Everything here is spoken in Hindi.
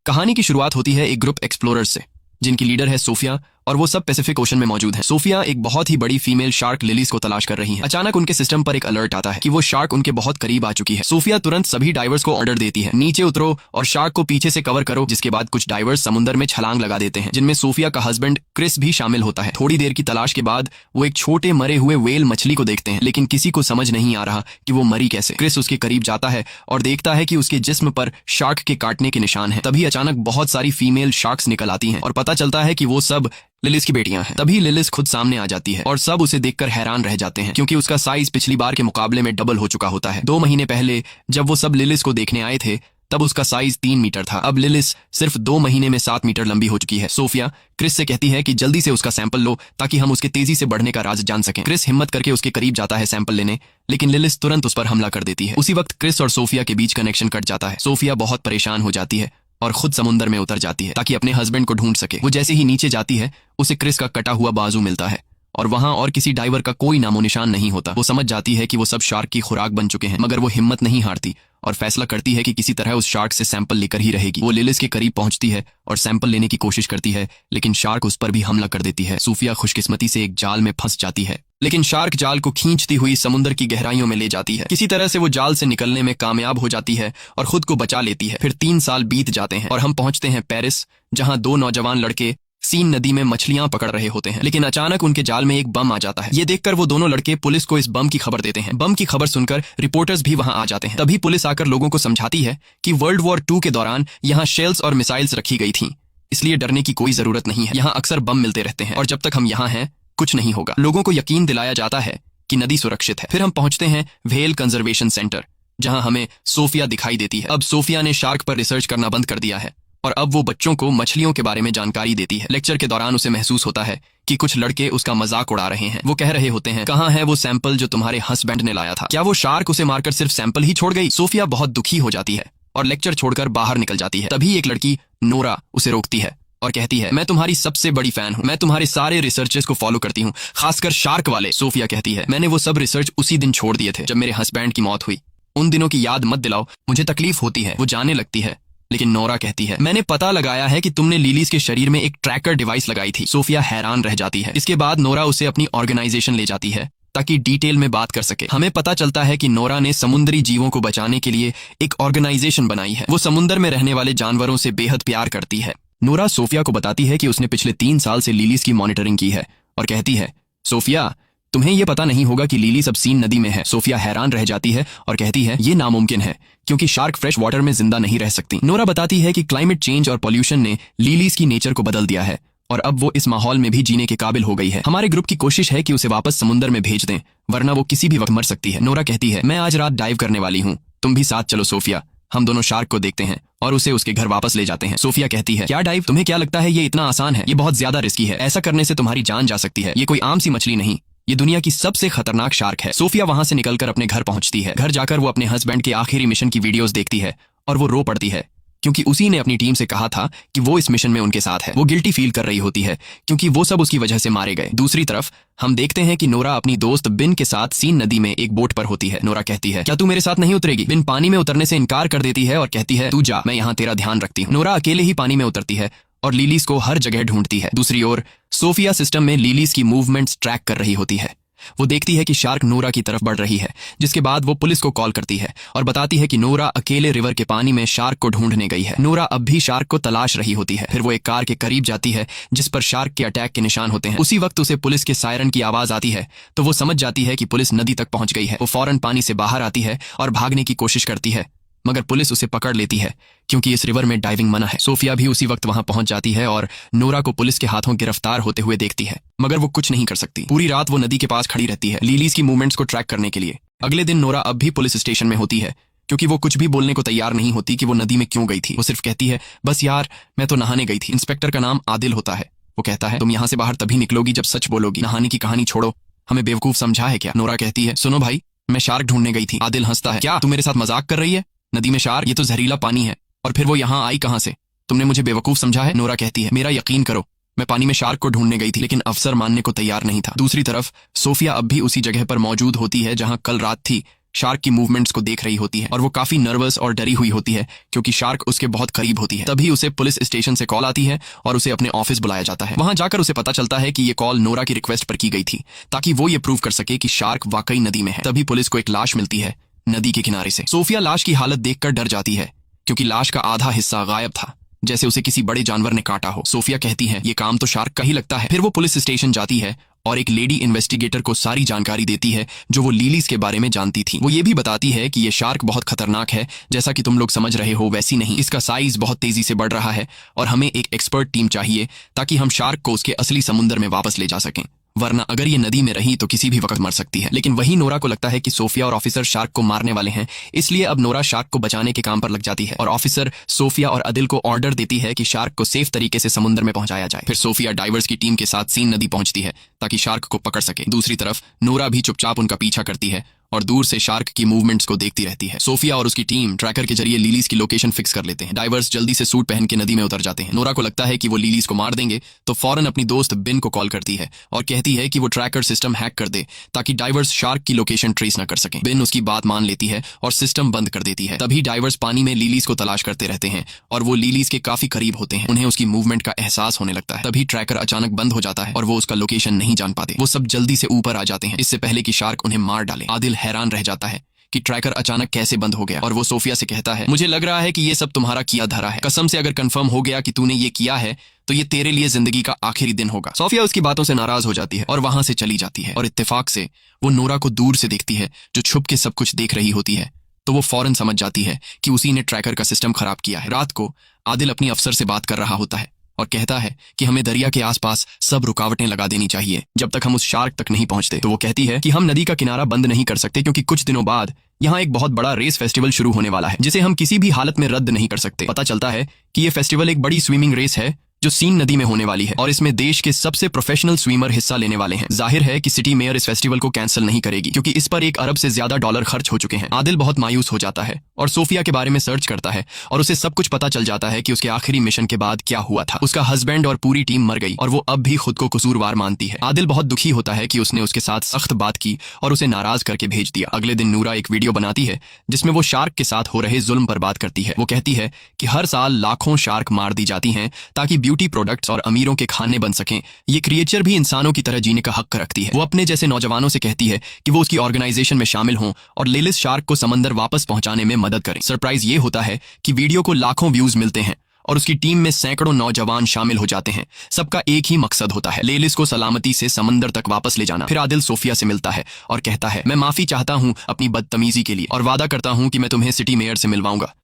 कहानी की शुरुआत होती है एक ग्रुप एक्सप्लोरर्स से, जिनकी लीडर है सोफिया, और वो सब पैसिफिक ओशन में मौजूद है। सोफिया एक बहुत ही बड़ी फीमेल शार्क लिलीज को तलाश कर रही है। अचानक उनके सिस्टम पर एक अलर्ट आता है कि वो शार्क उनके बहुत करीब आ चुकी है। सोफिया तुरंत सभी डाइवर्स को ऑर्डर देती है, नीचे उतरो और शार्क को पीछे से कवर करो। जिसके बाद कुछ डाइवर्स समुद्र में छलांग लगा देते हैं, जिनमें सोफिया का हस्बैंड क्रिस भी शामिल होता है। थोड़ी देर की तलाश के बाद वो एक छोटे मरे हुए व्हेल मछली को देखते हैं, लेकिन किसी को समझ नहीं आ रहा कि वो मरी कैसे। क्रिस उसके करीब जाता है और देखता है कि उसके जिस्म पर शार्क के काटने के निशान हैं। तभी अचानक बहुत सारी फीमेल शार्क्स निकल आती हैं और पता चलता है कि वो सब लिलिस की बेटियां हैं। तभी लिलिस खुद सामने आ जाती है और सब उसे देखकर हैरान रह जाते हैं, क्योंकि उसका साइज पिछली बार के मुकाबले में डबल हो चुका होता है। 2 महीने पहले जब वो सब लिलिस को देखने आए थे, तब उसका साइज 3 मीटर था। अब लिलिस सिर्फ 2 महीने में 7 मीटर लंबी हो चुकी है। सोफिया क्रिस से कहती है कि जल्दी से उसका सैंपल लो, ताकि हम उसके तेजी से बढ़ने का राज जान सकें। क्रिस हिम्मत करके उसके करीब जाता है सैंपल लेने, लेकिन लिलिस तुरंत उस पर हमला कर देती है। उसी वक्त क्रिस और सोफिया के बीच कनेक्शन कट जाता है। सोफिया बहुत परेशान हो जाती है और खुद समुद्र में उतर जाती है ताकि अपने हस्बैंड को ढूंढ सके। वो जैसे ही नीचे जाती है, उसे क्रिस का कटा हुआ बाजू मिलता है और वहां और किसी डाइवर का कोई नामो निशान नहीं होता। वो समझ जाती है कि वो सब शार्क की खुराक बन चुके हैं, मगर वो हिम्मत नहीं हारती और फैसला करती है कि किसी तरह उस शार्क से सैंपल लेकर ही रहेगी। वो लिलिस के करीब पहुंचती है और सैंपल लेने की कोशिश करती है, लेकिन शार्क उस पर भी हमला कर देती है। सोफिया खुशकिस्मती से एक जाल में फंस जाती है, लेकिन शार्क जाल को खींचती हुई समुद्र की गहराइयों में ले जाती है। किसी तरह से वो जाल से निकलने में कामयाब हो जाती है और खुद को बचा लेती है। फिर 3 साल बीत जाते हैं और हम पहुंचते हैं पेरिस, जहां 2 नौजवान लड़के सीन नदी में मछलियां पकड़ रहे होते हैं। लेकिन अचानक उनके जाल में एक बम आ जाता है। ये देखकर वो दोनों लड़के पुलिस को इस बम की खबर देते हैं। बम की खबर सुनकर रिपोर्टर्स भी वहां आ जाते हैं। तभी पुलिस आकर लोगों को समझाती है कि वर्ल्ड वॉर 2 के दौरान यहाँ शेल्स और मिसाइल्स रखी गई थीं, इसलिए डरने की कोई जरूरत नहीं है। यहाँ अक्सर बम मिलते रहते हैं और जब तक हम यहाँ हैं कुछ नहीं होगा। लोगों को यकीन दिलाया जाता है कि नदी सुरक्षित है। फिर हम पहुंचते हैं व्हेल कंजर्वेशन सेंटर, जहां हमें सोफिया दिखाई देती है। अब सोफिया ने शार्क पर रिसर्च करना बंद कर दिया है और अब वो बच्चों को मछलियों के बारे में जानकारी देती है। लेक्चर के दौरान उसे महसूस होता है कि कुछ लड़के उसका मजाक उड़ा रहे हैं। वो कह रहे होते हैं, कहाँ है वो सैंपल जो तुम्हारे हस्बैंड ने लाया था? क्या वो शार्क उसे मारकर सिर्फ सैंपल ही छोड़ गई? सोफिया बहुत दुखी हो जाती है और लेक्चर छोड़कर बाहर निकल जाती है। तभी एक लड़की नोरा उसे रोकती है और कहती है, मैं तुम्हारी सबसे बड़ी फैन हूँ, मैं तुम्हारे सारे रिसर्चेस को फॉलो करती हूँ, खासकर शार्क वाले। सोफिया कहती है, मैंने वो सब रिसर्च उसी दिन छोड़ दिए थे जब मेरे हस्बैंड की मौत हुई। उन दिनों की याद मत दिलाओ, मुझे तकलीफ होती है। वो जाने लगती है, लेकिन नोरा कहती है, मैंने पता लगाया है कि तुमने लिलीज के शरीर में एक ट्रैकर डिवाइस लगाई थी। सोफिया हैरान रह जाती है। इसके बाद नोरा उसे अपनी ऑर्गेनाइजेशन ले जाती है ताकि डिटेल में बात कर सके। हमें पता चलता है कि नोरा ने समुद्री जीवों को बचाने के लिए एक ऑर्गेनाइजेशन बनाई है। वो समुद्र में रहने वाले जानवरों से बेहद प्यार करती है। नोरा सोफिया को बताती है कि उसने पिछले 3 साल से लिलीज की मॉनिटरिंग की है और कहती है, सोफिया तुम्हें यह पता नहीं होगा कि लिली सब सीन नदी में है। सोफिया हैरान रह जाती है और कहती है, ये नामुमकिन है क्योंकि शार्क फ्रेश वाटर में जिंदा नहीं रह सकती। नोरा बताती है कि क्लाइमेट चेंज और पॉल्यूशन ने लिलीज की नेचर को बदल दिया है और अब वो इस माहौल में भी जीने के काबिल हो गई है। हमारे ग्रुप की कोशिश है कि उसे वापस समुद्र में भेज दें, वरना वो किसी भी वक्त मर सकती है। नोरा कहती है, मैं आज रात डाइव करने वाली हूँ, तुम भी साथ चलो। सोफिया हम दोनों शार्क को देखते हैं और उसे उसके घर वापस ले जाते हैं। सोफिया कहती है, क्या डाइव? तुम्हें क्या लगता है ये इतना आसान है? ये बहुत ज्यादा रिस्की है, ऐसा करने से तुम्हारी जान जा सकती है। ये कोई आम सी मछली नहीं, ये दुनिया की सबसे खतरनाक शार्क है। सोफिया वहां से निकलकर अपने घर पहुंचती है। घर जाकर वो अपने हस्बैंड के आखिरी मिशन की वीडियोस देखती है और वो रो पड़ती है, क्योंकि उसी ने अपनी टीम से कहा था कि वो इस मिशन में उनके साथ है। वो गिल्टी फील कर रही होती है क्योंकि वो सब उसकी वजह से मारे गए। दूसरी तरफ हम देखते हैं कि नोरा अपनी दोस्त बिन के साथ सीन नदी में एक बोट पर होती है। नोरा कहती है, क्या तू मेरे साथ नहीं उतरेगी? बिन पानी में उतरने से इनकार कर देती है और कहती है, तू जा, मैं यहाँ तेरा ध्यान रखती हूँ। नोरा अकेले ही पानी में उतरती है और लिलीज को हर जगह ढूंढती है। दूसरी ओर सोफिया सिस्टम में लिलीज की मूवमेंट्स ट्रैक कर रही होती है। वो देखती है कि शार्क नोरा की तरफ बढ़ रही है, जिसके बाद वो पुलिस को कॉल करती है और बताती है कि नोरा अकेले रिवर के पानी में शार्क को ढूंढने गई है। नोरा अब भी शार्क को तलाश रही होती है। फिर वो एक कार के करीब जाती है जिस पर शार्क के अटैक के निशान होते हैं। उसी वक्त उसे पुलिस के सायरन की आवाज आती है, तो वो समझ जाती है कि पुलिस नदी तक पहुंच गई है। वो फौरन पानी से बाहर आती है और भागने की कोशिश करती है, मगर पुलिस उसे पकड़ लेती है क्योंकि इस रिवर में डाइविंग मना है। सोफिया भी उसी वक्त वहां पहुंच जाती है और नोरा को पुलिस के हाथों गिरफ्तार होते हुए देखती है, मगर वो कुछ नहीं कर सकती। पूरी रात वो नदी के पास खड़ी रहती है लिलीज की मूवमेंट्स को ट्रैक करने के लिए। अगले दिन नोरा अब भी पुलिस स्टेशन में होती है, क्योंकि वो कुछ भी बोलने को तैयार नहीं होती कि वो नदी में क्यों गई थी। वो सिर्फ कहती है, बस यार मैं तो नहाने गई थी। इंस्पेक्टर का नाम आदिल होता है। वो कहता है, तुम यहाँ से बाहर तभी निकलोगी जब सच बोलोगी। नहाने की कहानी छोड़ो, हमें बेवकूफ समझा है क्या? नोरा कहती है, सुनो भाई, मैं शार्क ढूंढने गई थी। आदिल हंसता है, क्या तू मेरे साथ मजाक कर रही है? नदी में शार्क? ये तो जहरीला पानी है, और फिर वो यहाँ आई कहाँ से? तुमने मुझे बेवकूफ समझा है? नोरा कहती है, मेरा यकीन करो, मैं पानी में शार्क को ढूंढने गई थी, लेकिन अफसर मानने को तैयार नहीं था। दूसरी तरफ सोफिया अब भी उसी जगह पर मौजूद होती है जहां कल रात थी शार्क की मूवमेंट्स को देख रही होती है और वो काफी नर्वस और डरी हुई होती है क्योंकि शार्क उसके बहुत करीब होती है। तभी उसे पुलिस स्टेशन से कॉल आती है और उसे अपने ऑफिस बुलाया जाता है। वहां जाकर उसे पता चलता है कि ये कॉल नोरा की रिक्वेस्ट पर की गई थी ताकि वो ये प्रूव कर सके कि शार्क वाकई नदी में है। तभी पुलिस को एक लाश मिलती है नदी के किनारे से। सोफिया लाश की हालत देखकर डर जाती है क्योंकि लाश का आधा हिस्सा गायब था, जैसे उसे किसी बड़े जानवर ने काटा हो। सोफिया कहती है ये काम तो शार्क का ही लगता है। फिर वो पुलिस स्टेशन जाती है और एक लेडी इन्वेस्टिगेटर को सारी जानकारी देती है जो वो लिलीज के बारे में जानती थी। वो ये भी बताती है कि ये शार्क बहुत खतरनाक है, जैसा कि तुम लोग समझ रहे हो वैसी नहीं। इसका साइज बहुत तेजी से बढ़ रहा है और हमें एक एक्सपर्ट टीम चाहिए ताकि हम शार्क को उसके असली समुद्र में वापस ले जा सकें, वरना अगर ये नदी में रही तो किसी भी वक्त मर सकती है। लेकिन वही नोरा को लगता है कि सोफिया और ऑफिसर शार्क को मारने वाले हैं, इसलिए अब नोरा शार्क को बचाने के काम पर लग जाती है और ऑफिसर सोफिया और अदिल को ऑर्डर देती है कि शार्क को सेफ तरीके से समुद्र में पहुंचाया जाए। फिर सोफिया डाइवर्स की टीम के साथ सीन नदी पहुंचती है ताकि शार्क को पकड़ सके। दूसरी तरफ नोरा भी चुपचाप उनका पीछा करती है और दूर से शार्क की मूवमेंट्स को देखती रहती है। सोफिया और उसकी टीम ट्रैकर के जरिए लिलीज की लोकेशन फिक्स कर लेते हैं। डाइवर्स जल्दी से सूट पहन के नदी में उतर जाते हैं। नोरा को लगता है कि वो लिलीज को मार देंगे तो फौरन अपनी दोस्त बिन को कॉल करती है और कहती है कि वो ट्रैकर सिस्टम हैक कर दे ताकि डाइवर्स शार्क की लोकेशन ट्रेस न कर सके। बिन उसकी बात मान लेती है और सिस्टम बंद कर देती है। तभी डाइवर्स पानी में लिलीज को तलाश करते रहते हैं और वो लिलीज के काफी करीब होते हैं। उन्हें उसकी मूवमेंट का एहसास होने लगता है। तभी ट्रैकर अचानक बंद हो जाता है और वो उसका लोकेशन नहीं जान पाते। वो सब जल्दी से ऊपर आ जाते हैं इससे पहले कि शार्क उन्हें मार डाले। आदिल हैरान रह जाता है कि ट्रैकर अचानक कैसे बंद हो गया और वो सोफिया से कहता है मुझे लग रहा है कि ये सब तुम्हारा किया धरा है। कसम से अगर कंफर्म हो गया कि तूने ये किया है तो ये तेरे लिए जिंदगी का आखिरी दिन होगा। सोफिया उसकी बातों से नाराज हो जाती है और वहां से चली जाती है और इत्तेफाक से वो नोरा को दूर से देखती है जो छुप के सब कुछ देख रही होती है। तो वो फौरन समझ जाती है कि उसी ने ट्रैकर का सिस्टम खराब किया है। रात को आदिल अपनी अफसर से बात कर रहा होता है और कहता है कि हमें दरिया के आसपास सब रुकावटें लगा देनी चाहिए जब तक हम उस शार्क तक नहीं पहुंचते। तो वो कहती है कि हम नदी का किनारा बंद नहीं कर सकते क्योंकि कुछ दिनों बाद यहाँ एक बहुत बड़ा रेस फेस्टिवल शुरू होने वाला है जिसे हम किसी भी हालत में रद्द नहीं कर सकते। पता चलता है कि ये फेस्टिवल एक बड़ी स्विमिंग रेस है जो सीन नदी में होने वाली है और इसमें देश के सबसे प्रोफेशनल स्विमर हिस्सा लेने वाले हैं। जाहिर है कि सिटी मेयर इस फेस्टिवल को कैंसिल नहीं करेगी क्योंकि इस पर $1 अरब से ज्यादा डॉलर खर्च हो चुके हैं। आदिल बहुत मायूस हो जाता है और सोफिया के बारे में सर्च करता है और उसे सब कुछ पता चल जाता है कि उसके आखिरी मिशन के बाद क्या हुआ था। उसका हस्बैंड और पूरी टीम मर गई और वो अब भी खुद को कसूरवार मानती है। आदिल बहुत दुखी होता है कि उसने उसके साथ सख्त बात की और उसे नाराज करके भेज दिया। अगले दिन नूरा एक वीडियो बनाती है जिसमें वो शार्क के साथ हो रहे जुल्म पर बात करती है। वो कहती है कि हर साल लाखों शार्क मार दी जाती हैं ताकि ब्यूटी प्रोडक्ट्स और अमीरों के खाने बन सकें। ये क्रिएचर भी इंसानों की तरह जीने का हक रखती है। वो अपने जैसे नौजवानों से कहती है कि वो उसकी ऑर्गेनाइजेशन में शामिल हों और लेलिस शार्क को समंदर वापस पहुंचाने में मदद करें। सरप्राइज ये होता है कि वीडियो को लाखों व्यूज मिलते हैं और उसकी टीम में सैकड़ों नौजवान शामिल हो जाते हैं। सबका एक ही मकसद होता है, लेलिस को सलामती से समंदर तक वापस ले जाना। फिर आदिल सोफिया से मिलता है और कहता है मैं माफी चाहता हूँ अपनी बदतमीजी के लिए और वादा करता हूँ कि मैं तुम्हें सिटी मेयर से मिलवाऊंगा।